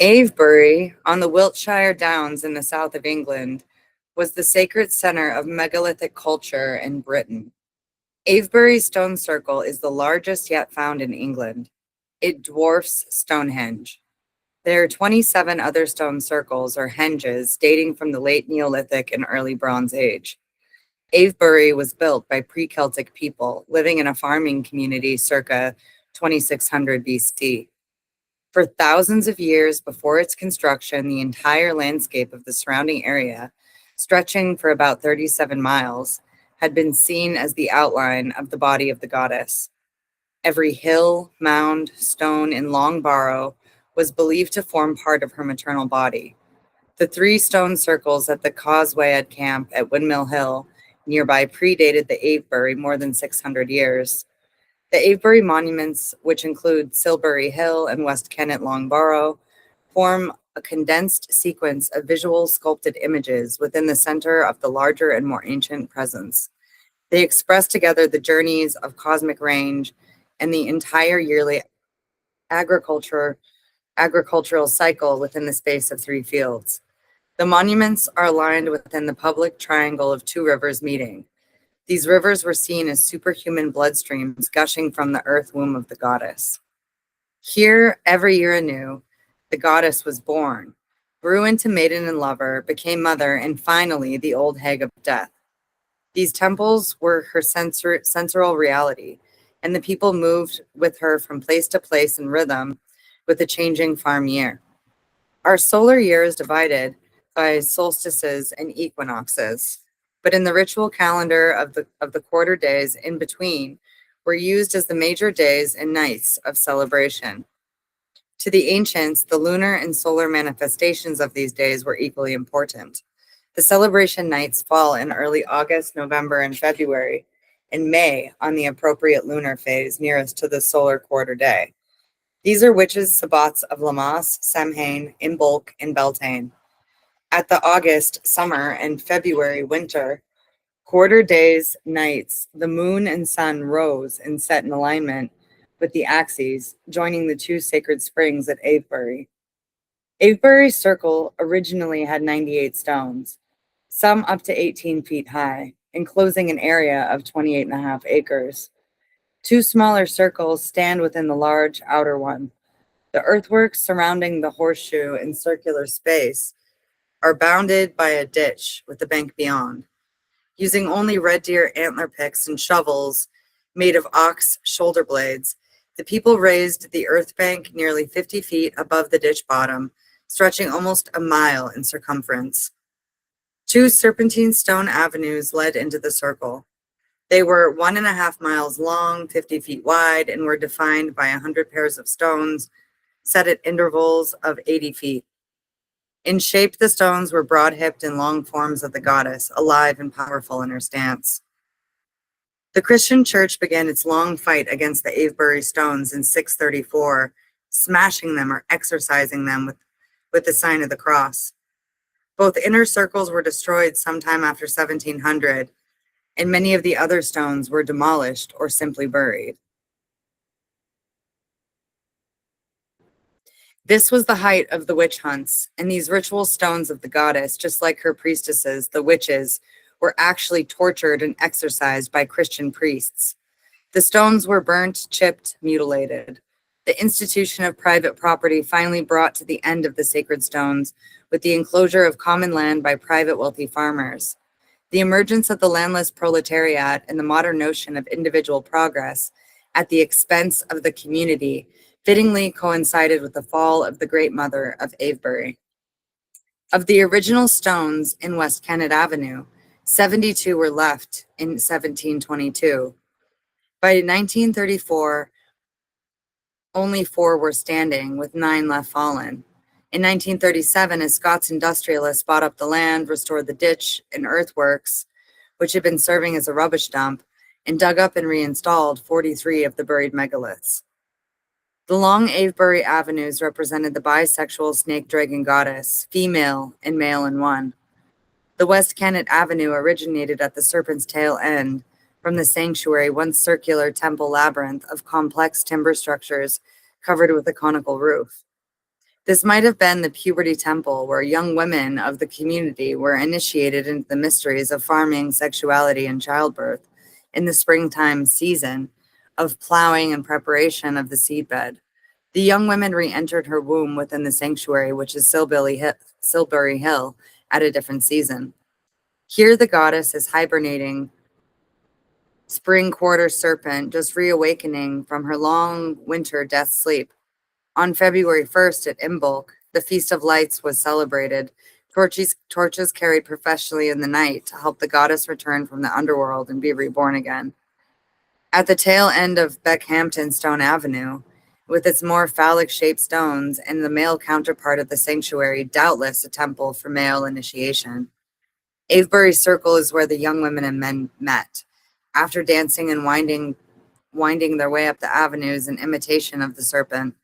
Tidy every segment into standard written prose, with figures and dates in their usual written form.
Avebury, on the Wiltshire Downs in the south of England, was the sacred center of megalithic culture in Britain. Avebury Stone Circle is the largest yet found in England. It dwarfs Stonehenge. There are 27 other stone circles or henges dating from the late Neolithic and early Bronze Age. Avebury was built by pre-Celtic people living in a farming community circa 2600 BC. For thousands of years before its construction, the entire landscape of the surrounding area, stretching for about 37 miles, had been seen as the outline of the body of the goddess. Every hill, mound, stone in Long Barrow was believed to form part of her maternal body. The three stone circles at the Causeway camp at Windmill Hill nearby predated the Avebury more than 600 years. The Avebury monuments, which include Silbury Hill and West Kennet Long Barrow, form a condensed sequence of visual sculpted images within the center of the larger and more ancient presence. They express together the journeys of cosmic range and the entire yearly agricultural cycle within the space of three fields. The monuments are aligned within the public triangle of two rivers meeting. These rivers were seen as superhuman bloodstreams gushing from the earth womb of the goddess. Here, every year anew, the goddess was born, grew into maiden and lover, became mother, and finally the old hag of death. These temples were her sensorial reality, and the people moved with her from place to place in rhythm with the changing farm year. Our solar year is divided by solstices and equinoxes, but in the ritual calendar of the quarter days in between were used as the major days and nights of celebration. To the ancients, the lunar and solar manifestations of these days were equally important. The celebration nights fall in early August, November, and February, and May on the appropriate lunar phase nearest to the solar quarter day. These are witches' sabbats of Lammas, Samhain, Imbolc, and Beltane. At the August summer and February winter quarter days, nights, the moon and sun rose and set in alignment with the axes, joining the two sacred springs at Avebury. Avebury Circle originally had 98 stones, some up to 18 feet high, enclosing an area of 28.5 acres. Two smaller circles stand within the large outer one. The earthworks surrounding the horseshoe and circular space are bounded by a ditch with a bank beyond. Using only red deer antler picks and shovels made of ox shoulder blades, the people raised the earth bank nearly 50 feet above the ditch bottom, stretching almost a mile in circumference. Two serpentine stone avenues led into the circle. They were 1.5 miles long, 50 feet wide, and were defined by 100 pairs of stones set at intervals of 80 feet. In shape, the stones were broad-hipped and long forms of the goddess, alive and powerful in her stance. The Christian church began its long fight against the Avebury stones in 634, smashing them or exorcising them with the sign of the cross. Both inner circles were destroyed sometime after 1700, and many of the other stones were demolished or simply buried. This was the height of the witch hunts, and these ritual stones of the goddess, just like her priestesses, the witches, were actually tortured and exorcised by Christian priests. The stones were burnt, chipped, mutilated. The institution of private property finally brought to the end of the sacred stones with the enclosure of common land by private wealthy farmers. The emergence of the landless proletariat and the modern notion of individual progress at the expense of the community fittingly coincided with the fall of the Great Mother of Avebury. Of the original stones in West Kennet Avenue, 72 were left in 1722. By 1934, only 4 were standing, with 9 left fallen. In 1937, a Scots industrialist bought up the land, restored the ditch and earthworks, which had been serving as a rubbish dump, and dug up and reinstalled 43 of the buried megaliths. The long Avebury avenues represented the bisexual snake dragon goddess, female and male in one. The West Kennet Avenue originated at the Serpent's Tail end from the sanctuary, once circular temple labyrinth of complex timber structures covered with a conical roof. This might have been the puberty temple where young women of the community were initiated into the mysteries of farming, sexuality, and childbirth in the springtime season of plowing and preparation of the seedbed. The young women re-entered her womb within the sanctuary, which is Silbury Hill, at a different season. Here, the goddess is hibernating, spring quarter serpent, just reawakening from her long winter death sleep. On February 1st at Imbolc, the Feast of Lights was celebrated. Torches carried professionally in the night to help the goddess return from the underworld and be reborn again. At the tail end of Beckhampton Stone Avenue, with its more phallic-shaped stones and the male counterpart of the sanctuary, doubtless a temple for male initiation. Avebury Circle is where the young women and men met. After dancing and winding their way up the avenues in imitation of the serpent,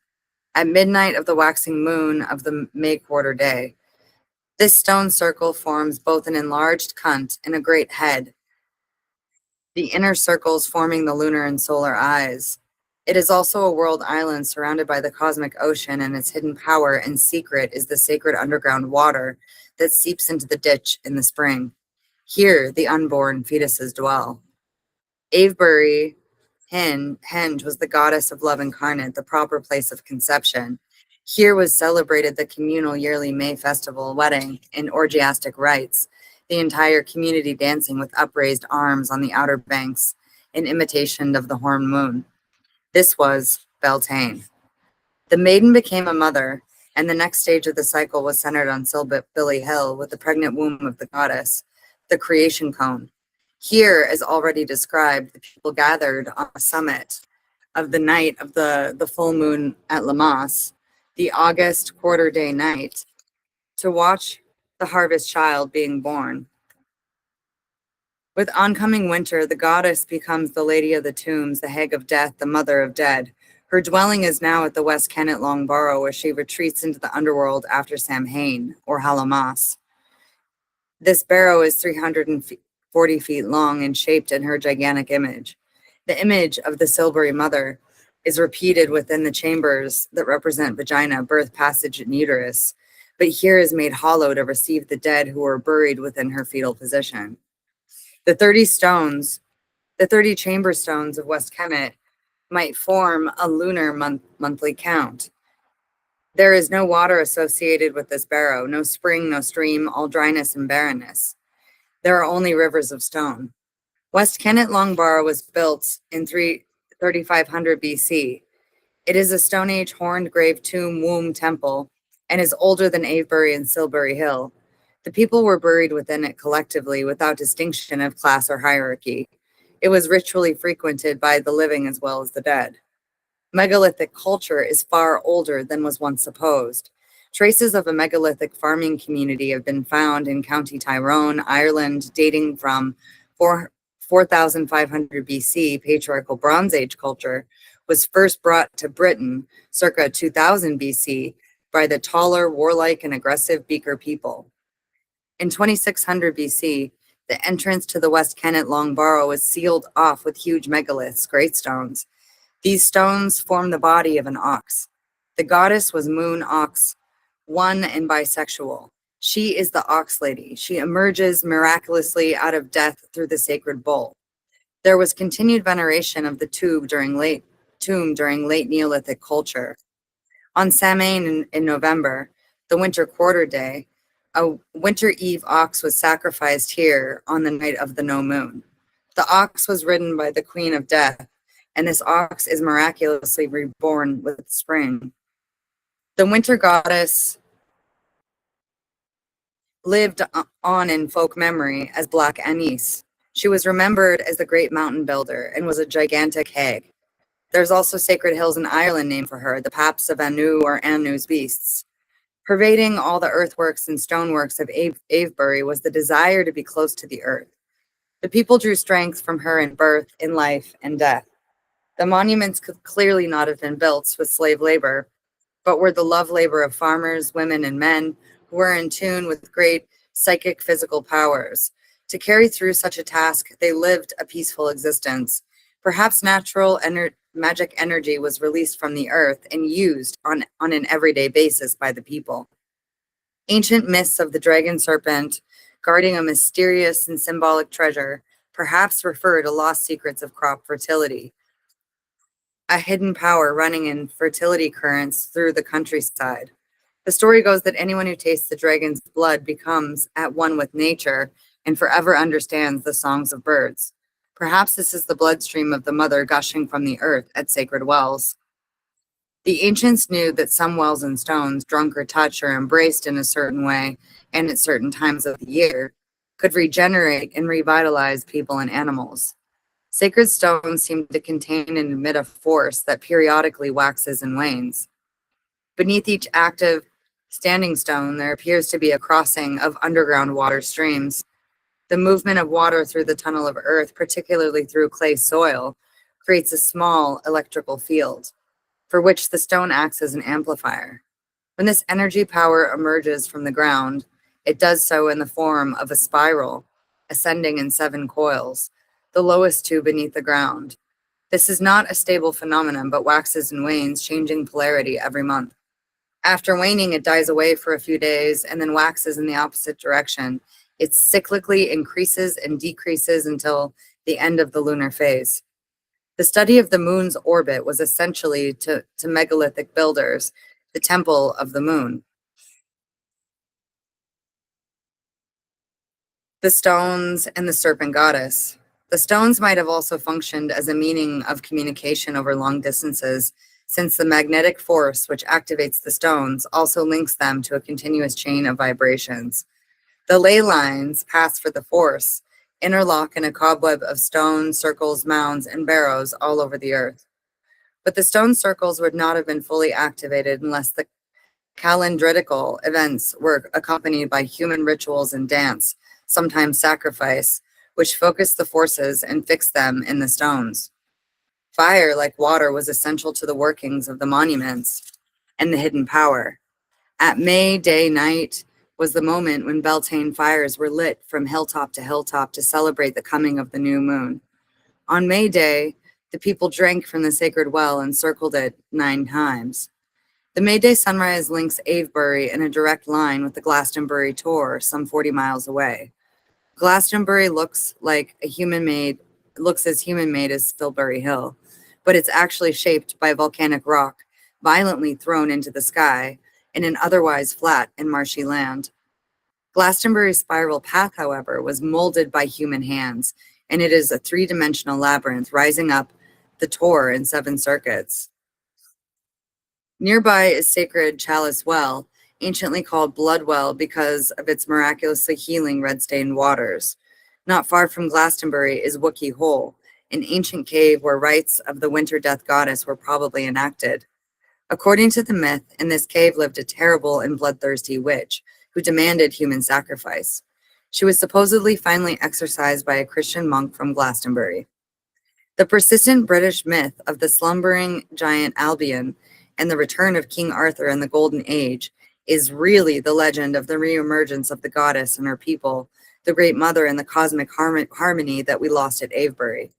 at midnight of the waxing moon of the May quarter day. This stone circle forms both an enlarged cunt and a great head, the inner circles forming the lunar and solar eyes. It is also a world island surrounded by the cosmic ocean, and its hidden power and secret is the sacred underground water that seeps into the ditch in the spring. Here, the unborn fetuses dwell. Avebury Henge was the goddess of love incarnate, the proper place of conception. Here was celebrated the communal yearly May festival wedding in orgiastic rites, the entire community dancing with upraised arms on the outer banks in imitation of the horned moon. This was Beltane. The maiden became a mother, and the next stage of the cycle was centered on Silbury Hill with the pregnant womb of the goddess, the creation cone. Here, as already described, the people gathered on the summit of the night of the full moon at Lammas, the August quarter day night, to watch the harvest child being born. With oncoming winter, the goddess becomes the Lady of the Tombs, the Hag of Death, the Mother of Dead. Her dwelling is now at the West Kennet Long Barrow, where she retreats into the underworld after Samhain, or Hallowmas. This barrow is 340 feet long and shaped in her gigantic image. The image of the Silbury Mother is repeated within the chambers that represent vagina, birth, passage, and uterus, but here is made hollow to receive the dead who are buried within her fetal position. The 30 chamber stones of West Kemet might form a lunar monthly count. There is no water associated with this barrow, no spring, no stream, all dryness and barrenness. There are only rivers of stone. West Kennet Long Barrow was built in 3500 BC. It is a Stone Age horned grave tomb womb temple and is older than Avebury and Silbury Hill. The people were buried within it collectively without distinction of class or hierarchy. It was ritually frequented by the living as well as the dead. Megalithic culture is far older than was once supposed. Traces of a megalithic farming community have been found in County Tyrone, Ireland, dating from 4500 BC. Patriarchal Bronze Age culture was first brought to Britain circa 2000 BC by the taller, warlike, and aggressive Beaker people. In 2600 BC, the entrance to the West Kennet Long Barrow was sealed off with huge megaliths, great stones. These stones form the body of an ox. The goddess was Moon Ox, one and bisexual. She is the ox lady. She emerges miraculously out of death through the sacred bull. There was continued veneration of the tomb during late Neolithic culture. On Samhain in November, the winter quarter day, a winter eve ox was sacrificed here on the night of the no moon. The ox was ridden by the Queen of Death, and this ox is miraculously reborn with spring. The winter goddess lived on in folk memory as Black Anise. She was remembered as the great mountain builder and was a gigantic hag. There's also sacred hills in Ireland named for her, the Paps of Anu or Anu's beasts. Pervading all the earthworks and stoneworks of Avebury was the desire to be close to the earth. The people drew strength from her in birth, in life, and death. The monuments could clearly not have been built with slave labor, but were the love labor of farmers, women, and men who were in tune with great psychic physical powers. To carry through such a task, they lived a peaceful existence. Perhaps natural magic energy was released from the earth and used on an everyday basis by the people. Ancient myths of the dragon serpent guarding a mysterious and symbolic treasure perhaps refer to lost secrets of crop fertility, a hidden power running in fertility currents through the countryside. The story goes that anyone who tastes the dragon's blood becomes at one with nature and forever understands the songs of birds. Perhaps this is the bloodstream of the mother gushing from the earth at sacred wells. The ancients knew that some wells and stones, drunk or touched or embraced in a certain way and at certain times of the year, could regenerate and revitalize people and animals. Sacred stones seem to contain and emit a force that periodically waxes and wanes. Beneath each active standing stone, there appears to be a crossing of underground water streams. The movement of water through the tunnel of earth, particularly through clay soil, creates a small electrical field, for which the stone acts as an amplifier. When this energy power emerges from the ground, it does so in the form of a spiral, ascending in 7 coils, the lowest 2 beneath the ground. This is not a stable phenomenon, but waxes and wanes, changing polarity every month. After waning, it dies away for a few days and then waxes in the opposite direction. It cyclically increases and decreases until the end of the lunar phase. The study of the moon's orbit was essentially to megalithic builders the temple of the moon. The stones and the serpent goddess. The stones might have also functioned as a meaning of communication over long distances, since the magnetic force which activates the stones also links them to a continuous chain of vibrations. The ley lines pass for the force, interlock in a cobweb of stones, circles, mounds, and barrows all over the earth. But the stone circles would not have been fully activated unless the calendrical events were accompanied by human rituals and dance, sometimes sacrifice, which focused the forces and fixed them in the stones. Fire, like water, was essential to the workings of the monuments and the hidden power. At May Day night was the moment when Beltane fires were lit from hilltop to celebrate the coming of the new moon. On May Day, the people drank from the sacred well and circled it 9 times. The May Day sunrise links Avebury in a direct line with the Glastonbury Tor, some 40 miles away. Glastonbury looks as human-made as Silbury Hill, but it's actually shaped by volcanic rock, violently thrown into the sky in an otherwise flat and marshy land. Glastonbury's spiral path, however, was molded by human hands, and it is a 3-dimensional labyrinth rising up the Tor in 7 circuits. Nearby is sacred Chalice Well, anciently called Blood Well because of its miraculously healing red-stained waters. Not far from Glastonbury is Wookey Hole, an ancient cave where rites of the winter death goddess were probably enacted. According to the myth, in this cave lived a terrible and bloodthirsty witch who demanded human sacrifice. She was supposedly finally exorcised by a Christian monk from Glastonbury. The persistent British myth of the slumbering giant Albion and the return of King Arthur in the Golden Age is really the legend of the reemergence of the goddess and her people, the great mother and the cosmic harmony that we lost at Avebury.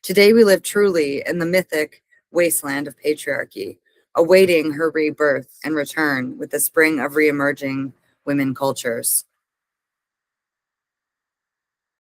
Today we live truly in the mythic wasteland of patriarchy, awaiting her rebirth and return with the spring of reemerging women cultures.